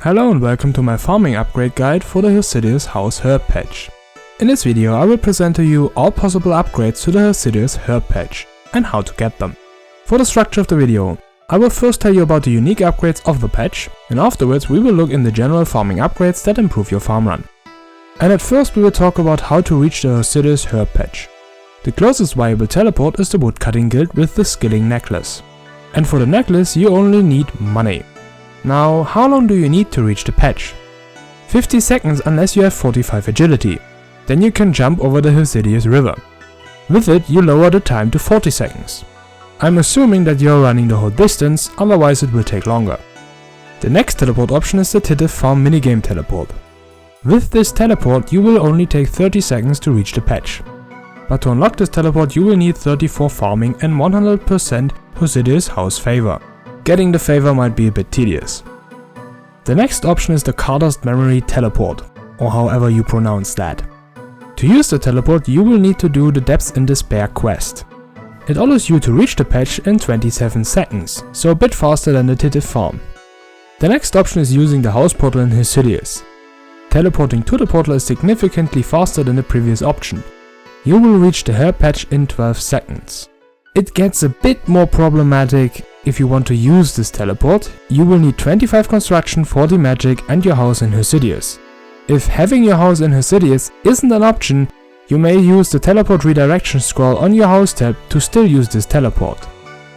Hello and welcome to my farming upgrade guide for the Hosidius house herb patch. In this video I will present to you all possible upgrades to the Hosidius herb patch and how to get them. For the structure of the video, I will first tell you about the unique upgrades of the patch, and afterwards we will look in the general farming upgrades that improve your farm run. And at first we will talk about how to reach the Hosidius herb patch. The closest viable teleport is the woodcutting guild with the skilling necklace. And for the necklace you only need money. Now, how long do you need to reach the patch? 50 seconds unless you have 45 agility. Then you can jump over the Hosidius river. With it you lower the time to 40 seconds. I'm assuming that you are running the whole distance, otherwise it will take longer. The next teleport option is the Tittif farm minigame teleport. With this teleport you will only take 30 seconds to reach the patch. But to unlock this teleport you will need 34 farming and 100% Hosidius house favor. Getting the favor might be a bit tedious. The next option is the Cardust memory teleport, or however you pronounce that. To use the teleport you will need to do the Depths in Despair quest. It allows you to reach the patch in 27 seconds, so a bit faster than the Tittif farm. The next option is using the house portal in Hosidius. Teleporting to the portal is significantly faster than the previous option. You will reach the herb patch in 12 seconds. It gets a bit more problematic. If you want to use this teleport, you will need 25 construction, 40 magic and your house in Hosidius. If having your house in Hosidius isn't an option, you may use the teleport redirection scroll on your house tab to still use this teleport.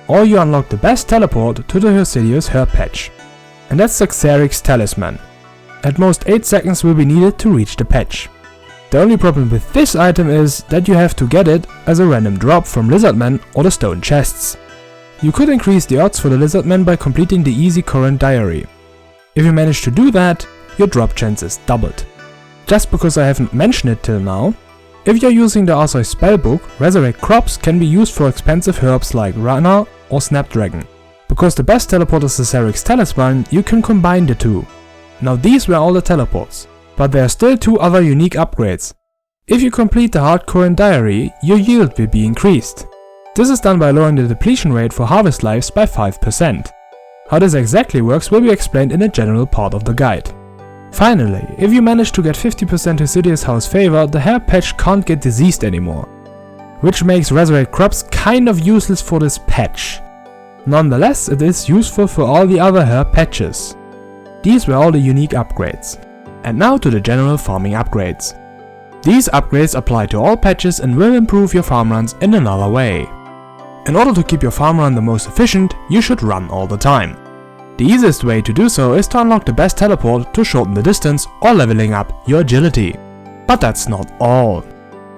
Or you unlock the best teleport to the Hosidius herb patch. And that's the Xerix's talisman. At most 8 seconds will be needed to reach the patch. The only problem with this item is that you have to get it as a random drop from Lizardmen or the stone chests. You could increase the odds for the Lizardmen by completing the easy current diary. If you manage to do that, your drop chance is doubled. Just because I haven't mentioned it till now, if you're using the Arceus spellbook, Resurrect Crops can be used for expensive herbs like Rana or Snapdragon. Because the best teleport is the Xerix's talisman, you can combine the two. Now these were all the teleports. But there are still 2 other unique upgrades. If you complete the hard current diary, your yield will be increased. This is done by lowering the depletion rate for harvest lives by 5%. How this exactly works will be explained in a general part of the guide. Finally, if you manage to get 50% Hosidius house favor, the herb patch can't get diseased anymore. Which makes Resurrect Crops kind of useless for this patch. Nonetheless, it is useful for all the other herb patches. These were all the unique upgrades. And now to the general farming upgrades. These upgrades apply to all patches and will improve your farm runs in another way. In order to keep your farm run the most efficient, you should run all the time. The easiest way to do so is to unlock the best teleport to shorten the distance or leveling up your agility. But that's not all.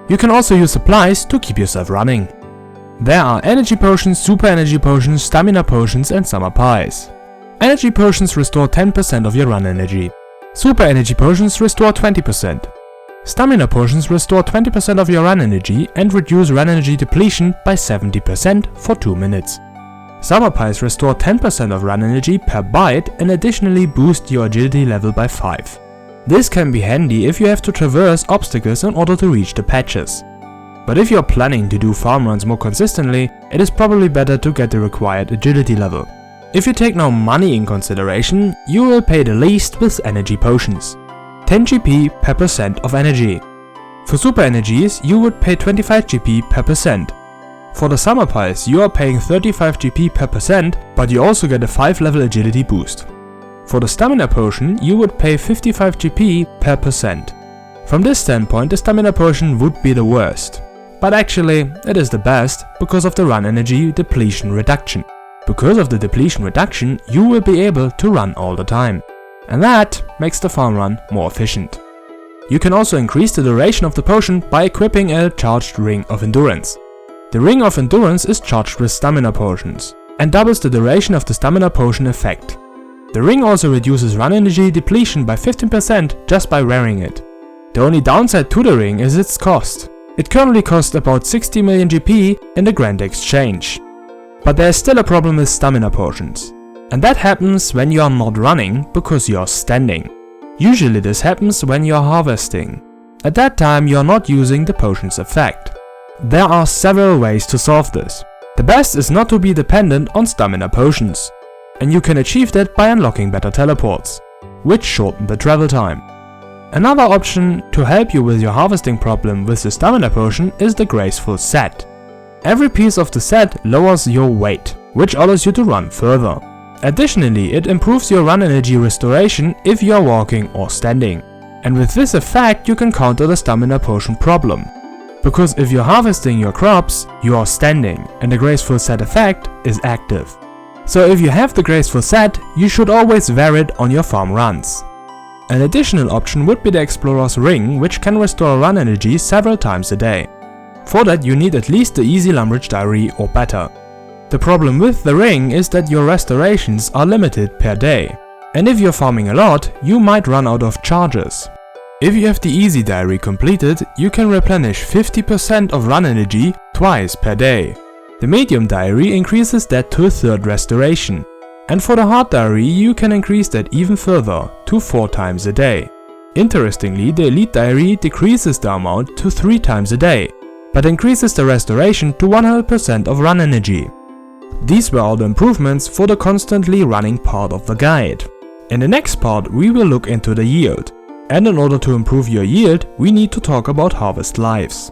You can also use supplies to keep yourself running. There are energy potions, super energy potions, stamina potions and summer pies. Energy potions restore 10% of your run energy. Super energy potions restore 20%. Stamina potions restore 20% of your run energy and reduce run energy depletion by 70% for 2 minutes. Summer pies restore 10% of run energy per bite and additionally boost your agility level by 5. This can be handy if you have to traverse obstacles in order to reach the patches. But if you're planning to do farm runs more consistently, it is probably better to get the required agility level. If you take now money in consideration, you will pay the least with energy potions. 10 GP per percent of energy. For super energies, you would pay 25 GP per percent. For the summer pies, you are paying 35 GP per percent, but you also get a 5 level agility boost. For the stamina potion, you would pay 55 GP per percent. From this standpoint, the stamina potion would be the worst. But actually, it is the best because of the run energy depletion reduction. Because of the depletion reduction, you will be able to run all the time. And that makes the farm run more efficient. You can also increase the duration of the potion by equipping a charged Ring of Endurance. The Ring of Endurance is charged with stamina potions and doubles the duration of the stamina potion effect. The ring also reduces run energy depletion by 15% just by wearing it. The only downside to the ring is its cost. It currently costs about 60 million GP in the Grand Exchange. But there is still a problem with stamina potions. And that happens when you are not running because you are standing. Usually this happens when you are harvesting. At that time you are not using the potion's effect. There are several ways to solve this. The best is not to be dependent on stamina potions. And you can achieve that by unlocking better teleports. which shorten the travel time. Another option to help you with your harvesting problem with the stamina potion is the graceful set. Every piece of the set lowers your weight, which allows you to run further. Additionally, it improves your run energy restoration if you are walking or standing. And with this effect you can counter the stamina potion problem. Because if you're harvesting your crops, you are standing and the graceful set effect is active. So if you have the graceful set, you should always wear it on your farm runs. An additional option would be the Explorer's Ring, which can restore run energy several times a day. For that you need at least the Easy Lumbridge Diary or better. The problem with the ring is that your restorations are limited per day. And if you're farming a lot, you might run out of charges. If you have the Easy Diary completed, you can replenish 50% of run energy twice per day. The Medium Diary increases that to a third restoration. And for the Hard Diary you can increase that even further, to 4 times a day. Interestingly, the Elite Diary decreases the amount to 3 times a day, but increases the restoration to 100% of run energy. These were all the improvements for the constantly running part of the guide. In the next part we will look into the yield. And in order to improve your yield, we need to talk about harvest lives.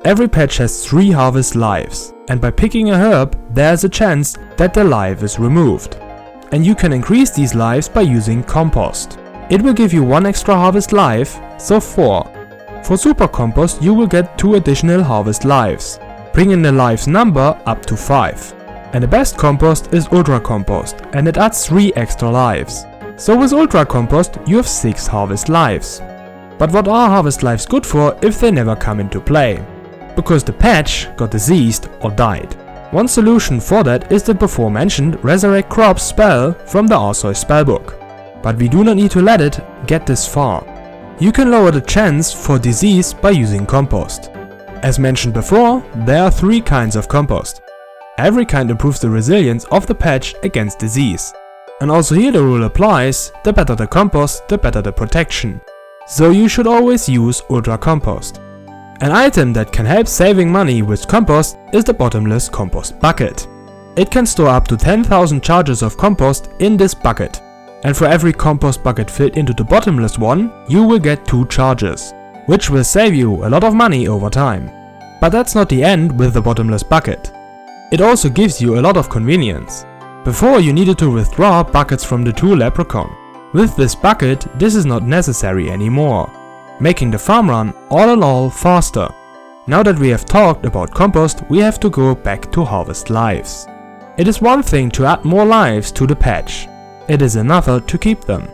Every patch has 3 harvest lives, and by picking a herb, there is a chance that the life is removed. And you can increase these lives by using compost. It will give you 1 extra harvest life, so 4. For super compost you will get 2 additional harvest lives, bringing the lives number up to 5. And the best compost is Ultra Compost, and it adds 3 extra lives. So with Ultra Compost you have 6 harvest lives. But what are harvest lives good for if they never come into play? Because the patch got diseased or died. One solution for that is the before mentioned Resurrect Crops spell from the Arceus spellbook. But we do not need to let it get this far. You can lower the chance for disease by using compost. As mentioned before, there are 3 kinds of compost. Every kind improves the resilience of the patch against disease. And also here the rule applies, the better the compost, the better the protection. So you should always use Ultra Compost. An item that can help saving money with compost is the bottomless compost bucket. It can store up to 10,000 charges of compost in this bucket. And for every compost bucket filled into the bottomless one, you will get 2 charges, which will save you a lot of money over time. But that's not the end with the bottomless bucket. It also gives you a lot of convenience. Before you needed to withdraw buckets from the tool Leprechaun. With this bucket, this is not necessary anymore, making the farm run all in all faster. Now that we have talked about compost, we have to go back to harvest lives. It is one thing to add more lives to the patch. It is another to keep them.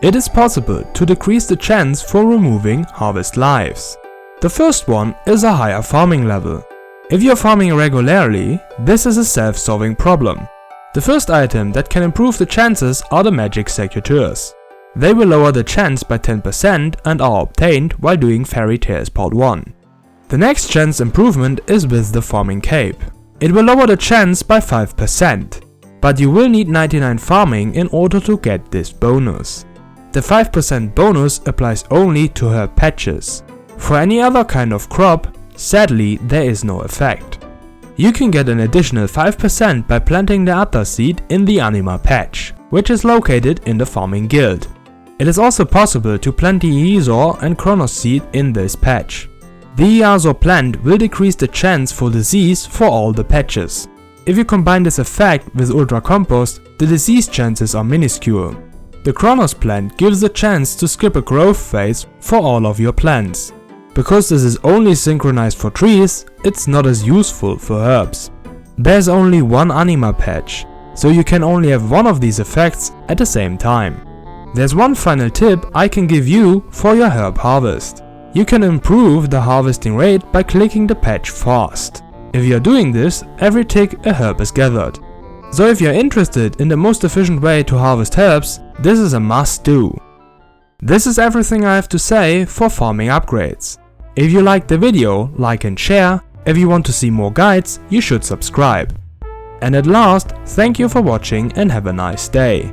It is possible to decrease the chance for removing harvest lives. The first one is a higher farming level. If you're farming regularly, this is a self-solving problem. The first item that can improve the chances are the Magic Secuteurs. They will lower the chance by 10% and are obtained while doing Fairy Tales Part 1. The next chance improvement is with the Farming Cape. It will lower the chance by 5%, but you will need 99 farming in order to get this bonus. The 5% bonus applies only to herb patches. For any other kind of crop, sadly there is no effect. You can get an additional 5% by planting the Atlas seed in the Anima patch, which is located in the Farming Guild. It is also possible to plant the Eazor and Kronos seed in this patch. The Eazor plant will decrease the chance for disease for all the patches. If you combine this effect with Ultra Compost, the disease chances are minuscule. The Kronos plant gives the chance to skip a growth phase for all of your plants. Because this is only synchronized for trees, it's not as useful for herbs. There's only one Anima patch, so you can only have one of these effects at the same time. There's one final tip I can give you for your herb harvest. You can improve the harvesting rate by clicking the patch fast. If you're doing this, every tick a herb is gathered. So if you're interested in the most efficient way to harvest herbs, this is a must do. This is everything I have to say for farming upgrades. If you liked the video, like and share. If you want to see more guides, you should subscribe. And at last, thank you for watching and have a nice day.